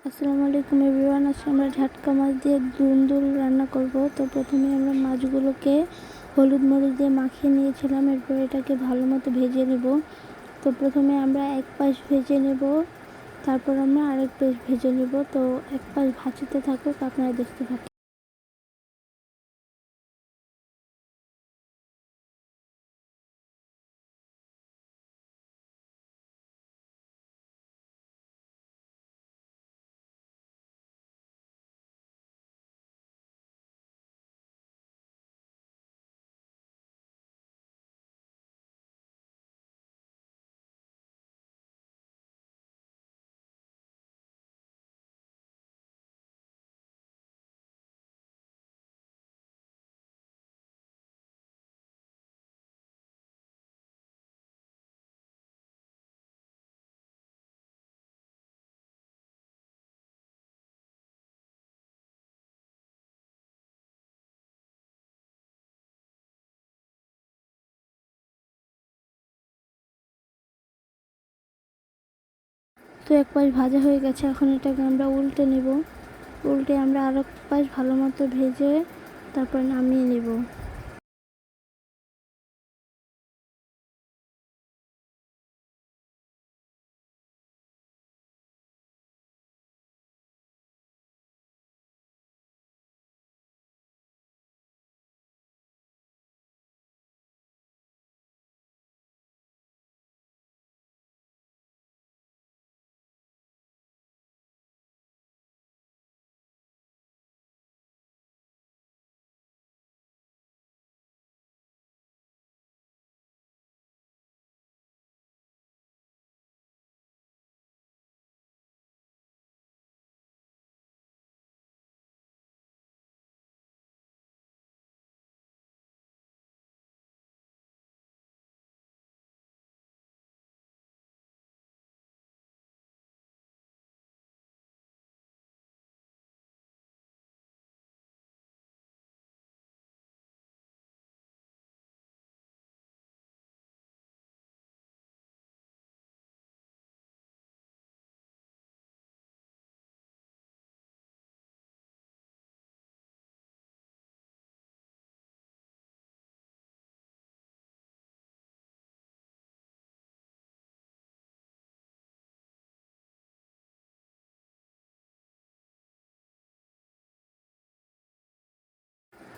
আসসালামু আলাইকুম এভরিওয়ান। আজকে আমরা ঝাটকা মাছ দিয়ে দুন্দুল রান্না করব। তো প্রথমে আমরা মাছগুলোকে হলুদ মরিচ দিয়ে মাখিয়ে নিয়েছিলাম, এরপর এটাকে ভালো মতো ভেজে নেব। তো প্রথমে আমরা এক পাশ ভেজে নেব, তারপর আমরা আরেক পাশ ভেজে নেব। তো এক পাশ ভাজতে থাকুক, আপনারা দেখতে থাকুন। তো এক পাশ ভাজা হয়ে গেছে, এখন এটাকে আমরা উল্টে নেব। উল্টে আমরা আরেক পাশ ভালো মতো ভেজে তারপর নামিয়ে নেব।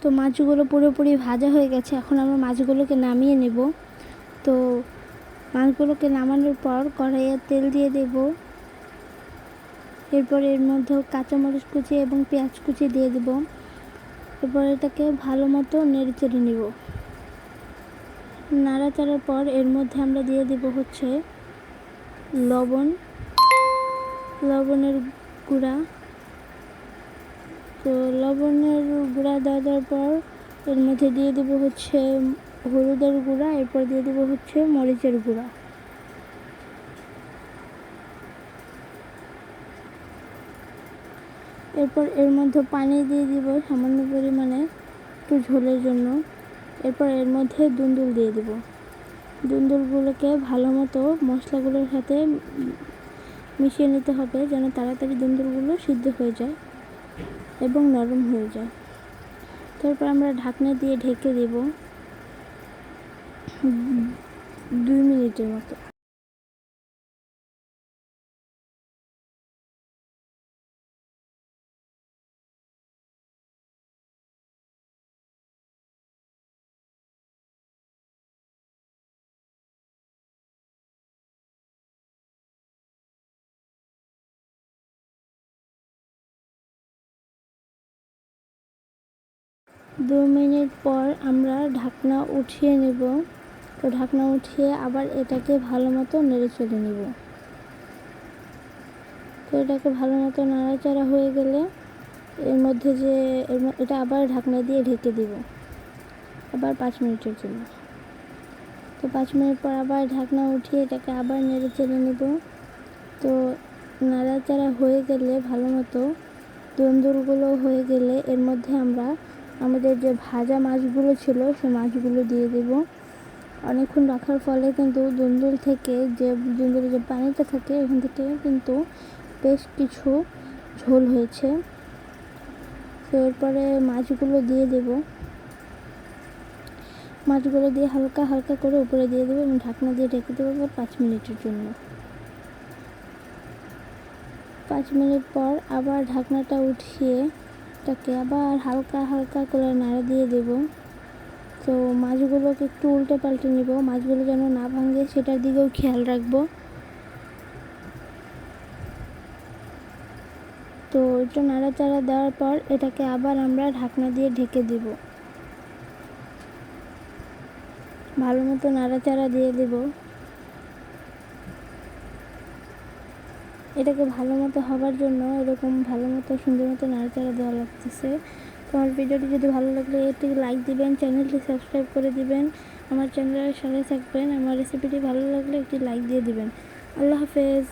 তো মাছগুলো পুরোপুরি ভাজা হয়ে গেছে, এখন আমরা মাছগুলোকে নামিয়ে নেব। তো মাছগুলোকে নামানোর পর কড়াইয়ে তেল দিয়ে দেব, এরপর এর মধ্যে কাঁচামরিচ কুচি এবং পেঁয়াজ কুচি দিয়ে দেব। এরপর এটাকে ভালো মতো নেড়ে চেড়ে নেব। নাড়াচাড়ার পর এর মধ্যে আমরা দিয়ে দেব হচ্ছে লবণের গুঁড়া। তো লবণের গুঁড়া দেওয়ার পর এর মধ্যে দিয়ে দেব হচ্ছে হলুদের গুঁড়া, এরপর দিয়ে দেব হচ্ছে মরিচের গুঁড়া। এরপর এর মধ্যে পানি দিয়ে দিব সামান্য পরিমাণে, একটু ঝোলের জন্য। এরপর এর মধ্যে দুন্দুল দিয়ে দেব। দুন্দুলগুলোকে ভালো মতো মশলাগুলোর সাথে মিশিয়ে নিতে হবে, যেন তাড়াতাড়ি দুন্দুলগুলো সিদ্ধ হয়ে যায় এবং নরম হয়ে যায়। তারপর আমরা ঢাকনা দিয়ে ঢেকে দেব 2 মিনিটের মতো। 2 মিনিট পর আমরা ঢাকনা উঠিয়ে নেব। তো ঢাকনা উঠিয়ে আবার এটাকে ভালো মতো নেড়ে চেড়ে নেব। তো এটাকে ভালো মতো নাড়াচাড়া হয়ে গেলে এর মধ্যে এটা আবার ঢাকনা দিয়ে ঢেকে দিব আবার 5 মিনিটের জন্য। তো 5 মিনিট পর আবার ঢাকনা উঠিয়ে এটাকে আবার নেড়ে চেড়ে নেব। তো নাড়াচাড়া হয়ে গেলে ভালো মতো তন্দুরগুলো হয়ে গেলে এর মধ্যে আমরা আমাদের যে ভাজা মাছগুলো ছিল সেই মাছগুলো দিয়ে দেব। অনেকক্ষণ রাখার ফলে কিন্তু দুন্দুলের যে পানিটা থাকে এখান থেকে কিন্তু বেশ কিছু ঝোল হয়েছে। তো এরপরে মাছগুলো দিয়ে দেব, মাছগুলো দিয়ে হালকা হালকা করে উপরে দিয়ে দেবো এবং ঢাকনা দিয়ে ঢেকে দেবো 5 মিনিটের জন্য। 5 মিনিট পর আবার ঢাকনাটা উঠিয়ে এটাকে আবার হালকা হালকা করে নাড়া দিয়ে দেব। তো মাছগুলোকে একটু উল্টে পাল্টে নিব, মাছগুলো যেন না ভাঙে সেটার দিকেও খেয়াল রাখবো। তো একটু নাড়াচাড়া দেওয়ার পর এটাকে আবার আমরা ঢাকনা দিয়ে ঢেকে দেব, ভালো মতো নাড়াচাড়া দিয়ে দেব। এটাকে ভালো মতো হবার জন্য এরকম ভালো মতো সুন্দর মতো নাড়াচাড়া দেওয়া লাগতেছে। তো আমার ভিডিওটি যদি ভালো লাগলে একটি লাইক দিবেন, চ্যানেলটি সাবস্ক্রাইব করে দিবেন, আমার চ্যানেলের সাথে থাকবেন। আমার রেসিপিটি ভালো লাগলে একটি লাইক দিয়ে দিবেন। আল্লাহ হাফেজ।